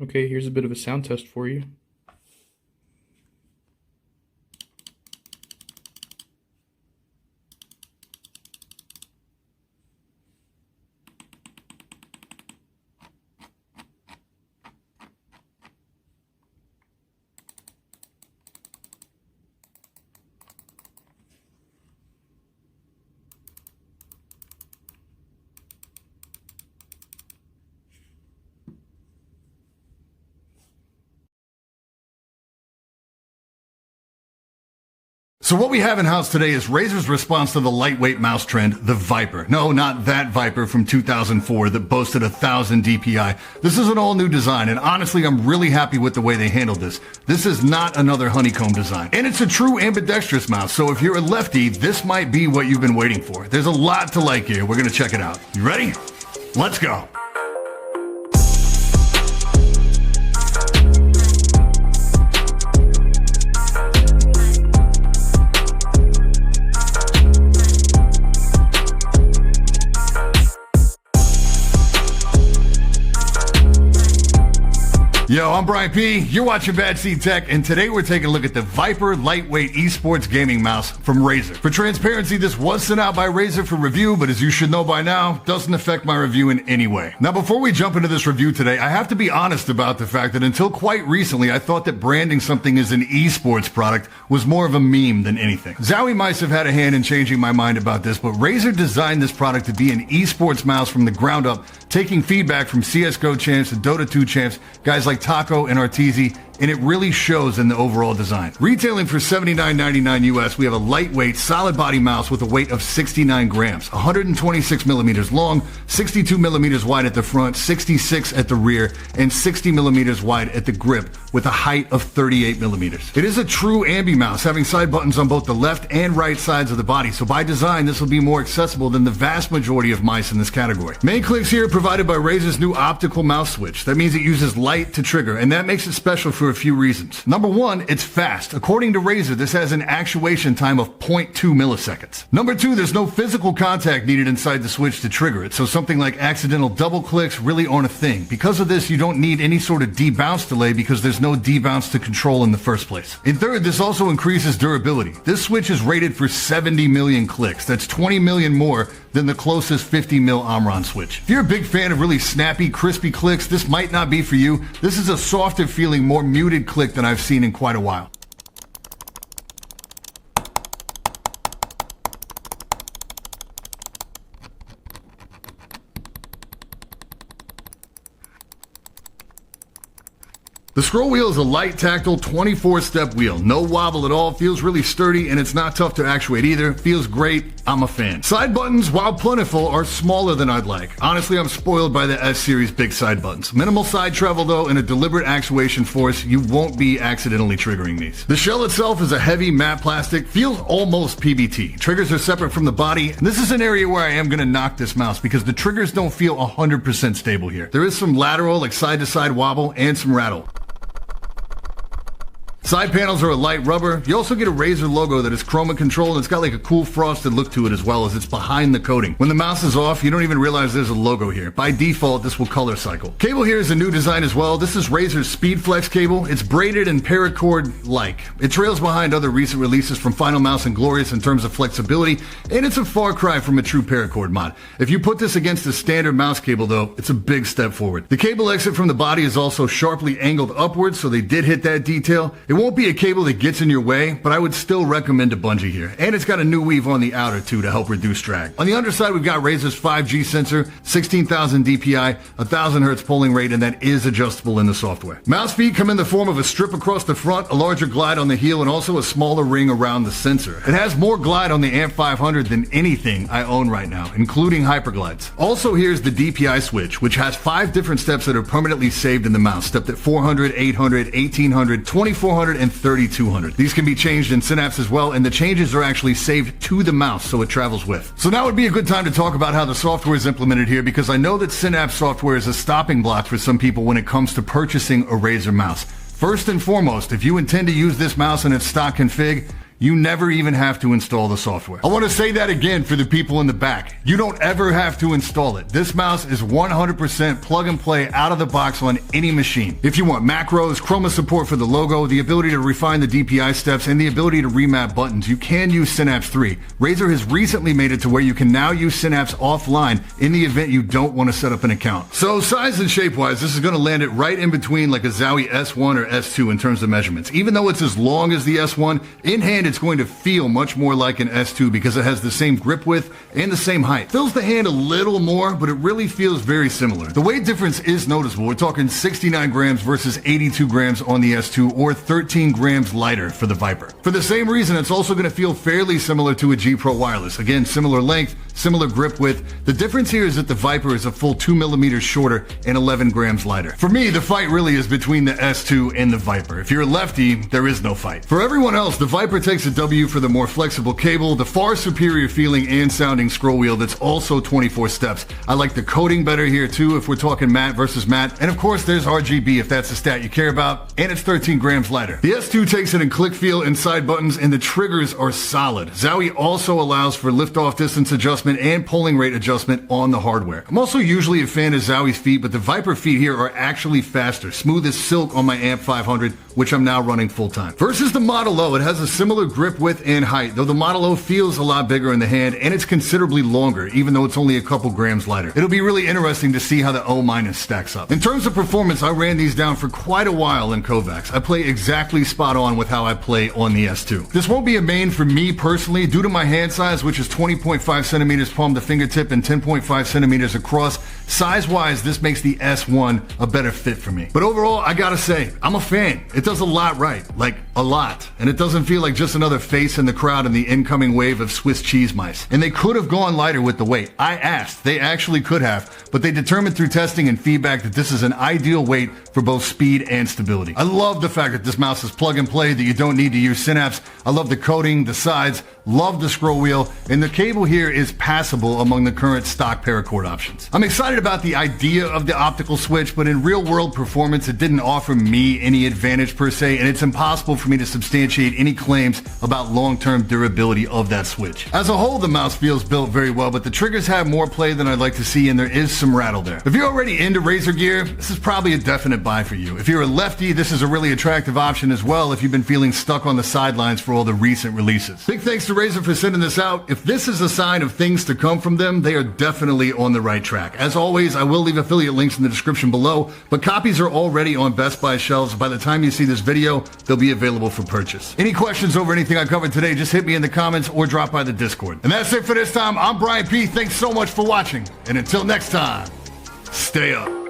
Okay, here's a bit of a sound test for you. So what we have in-house today is Razer's response to the lightweight mouse trend, the Viper. No, not that Viper from 2004 that boasted 1,000 DPI. This is an all-new design, and honestly, I'm really happy with the way they handled this. This is not another honeycomb design. And it's a true ambidextrous mouse, so if you're a lefty, this might be what you've been waiting for. There's a lot to like here. We're gonna check it out. You ready? Let's go. Yo, I'm Brian P. You're watching Bad Seed Tech, and today we're taking a look at the Viper lightweight esports gaming mouse from Razer. For transparency, this was sent out by Razer for review, but as you should know by now, doesn't affect my review in any way. Now, before we jump into this review today, I have to be honest about the fact that until quite recently, I thought that branding something as an esports product was more of a meme than anything. Zowie mice have had a hand in changing my mind about this, but Razer designed this product to be an esports mouse from the ground up, taking feedback from CSGO champs and Dota 2 champs, guys like Taco and Arteezy, and it really shows in the overall design. Retailing for $79.99 US, we have a lightweight, solid body mouse with a weight of 69 grams, 126 millimeters long, 62 millimeters wide at the front, 66 at the rear, and 60 millimeters wide at the grip, with a height of 38 millimeters. It is a true ambi mouse, having side buttons on both the left and right sides of the body, so by design, this will be more accessible than the vast majority of mice in this category. Main clicks here provided by Razer's new optical mouse switch. That means it uses light to trigger, and that makes it special for a few reasons. Number one, it's fast. According to Razer, this has an actuation time of 0.2 milliseconds. Number two, there's no physical contact needed inside the switch to trigger it, so something like accidental double clicks really aren't a thing. Because of this, you don't need any sort of debounce delay because there's no debounce to control in the first place. And third, this also increases durability. This switch is rated for 70 million clicks. That's 20 million more than the closest 50 mil Omron switch. If you're a big fan of really snappy, crispy clicks, this might not be for you. This is a softer feeling, more muted click than I've seen in quite a while. The scroll wheel is a light, tactile, 24-step wheel. No wobble at all, feels really sturdy, and it's not tough to actuate either. Feels great, I'm a fan. Side buttons, while plentiful, are smaller than I'd like. Honestly, I'm spoiled by the S-Series big side buttons. Minimal side travel though, and a deliberate actuation force, you won't be accidentally triggering these. The shell itself is a heavy matte plastic, feels almost PBT. Triggers are separate from the body, and this is an area where I am gonna knock this mouse because the triggers don't feel 100% stable here. There is some lateral, like side-to-side wobble, and some rattle. Side panels are a light rubber. You also get a Razer logo that is chroma controlled, and it's got like a cool frosted look to it as well, as it's behind the coating. When the mouse is off, you don't even realize there's a logo here. By default, this will color cycle. Cable here is a new design as well. This is Razer's Speedflex cable. It's braided and paracord-like. It trails behind other recent releases from Final Mouse and Glorious in terms of flexibility, and it's a far cry from a true paracord mod. If you put this against a standard mouse cable though, it's a big step forward. The cable exit from the body is also sharply angled upwards, so they did hit that detail. It won't be a cable that gets in your way, but I would still recommend a bungee here. And it's got a new weave on the outer too to help reduce drag. On the underside, we've got Razer's 5G sensor, 16,000 DPI, 1,000 Hertz polling rate, and that is adjustable in the software. Mouse feet come in the form of a strip across the front, a larger glide on the heel, and also a smaller ring around the sensor. It has more glide on the AMP 500 than anything I own right now, including hyperglides. Also, here's the DPI switch, which has 5 different steps that are permanently saved in the mouse, stepped at 400, 800, 1800, 2400, and 3200. These can be changed in Synapse as well, and the changes are actually saved to the mouse so it travels with. So now would be a good time to talk about how the software is implemented here, because I know that Synapse software is a stopping block for some people when it comes to purchasing a Razer mouse. First and foremost, if you intend to use this mouse in its stock config, you never even have to install the software. I want to say that again for the people in the back. You don't ever have to install it. This mouse is 100% plug and play out of the box on any machine. If you want macros, chroma support for the logo, the ability to refine the DPI steps, and the ability to remap buttons, you can use Synapse 3. Razer has recently made it to where you can now use Synapse offline in the event you don't want to set up an account. So size and shape wise, this is going to land it right in between like a Zowie S1 or S2 in terms of measurements. Even though it's as long as the S1, in hand it's going to feel much more like an S2 because it has the same grip width and the same height. Fills the hand a little more, but it really feels very similar. The weight difference is noticeable. We're talking 69 grams versus 82 grams on the S2 or 13 grams lighter for the Viper. For the same reason, it's also going to feel fairly similar to a G Pro wireless. Again, similar length, similar grip width. The difference here is that the Viper is a full 2 millimeters shorter and 11 grams lighter. For me, the fight really is between the S2 and the Viper. If you're a lefty, there is no fight. For everyone else, the Viper takes a W for the more flexible cable, the far superior feeling and sounding scroll wheel that's also 24 steps. I like the coating better here too if we're talking matte versus matte. And of course there's RGB if that's the stat you care about, and it's 13 grams lighter. The S2 takes it in click feel and side buttons, and the triggers are solid. Zowie also allows for lift-off distance adjustment and polling rate adjustment on the hardware. I'm also usually a fan of Zowie's feet, but the Viper feet here are actually faster, smooth as silk on my Amp 500, which I'm now running full-time. Versus the Model O, it has a similar grip width and height, though the Model O feels a lot bigger in the hand, and it's considerably longer, even though it's only a couple grams lighter. It'll be really interesting to see how the O- stacks up. In terms of performance, I ran these down for quite a while in Kovacs. I play exactly spot on with how I play on the S2. This won't be a main for me personally, due to my hand size, which is 20.5 centimeters palm to fingertip and 10.5 centimeters across. Size-wise, this makes the S1 a better fit for me. But overall, I gotta say, I'm a fan. It does a lot right, like a lot. And it doesn't feel like just another face in the crowd in the incoming wave of Swiss cheese mice. And they could have gone lighter with the weight. I asked. They actually could have, but they determined through testing and feedback that this is an ideal weight for both speed and stability. I love the fact that this mouse is plug and play, that you don't need to use Synapse. I love the coating, the sides, love the scroll wheel, and the cable here is passable among the current stock paracord options. I'm excited about the idea of the optical switch, but in real world performance, it didn't offer me any advantage per se, and it's impossible for me to substantiate any claims about long-term durability of that switch. As a whole, the mouse feels built very well, but the triggers have more play than I'd like to see, and there is some rattle there. If you're already into Razer gear, this is probably a definite buy for you. If you're a lefty, this is a really attractive option as well if you've been feeling stuck on the sidelines for all the recent releases. Big thanks to Razer for sending this out. If this is a sign of things to come from them, they are definitely on the right track. As always, I will leave affiliate links in the description below, but copies are already on Best Buy shelves. By the time you see this video, they'll be available for purchase. Any questions over anything I covered today, just hit me in the comments or drop by the Discord. And that's it for this time. I'm Brian P. Thanks so much for watching. And until next time, stay up.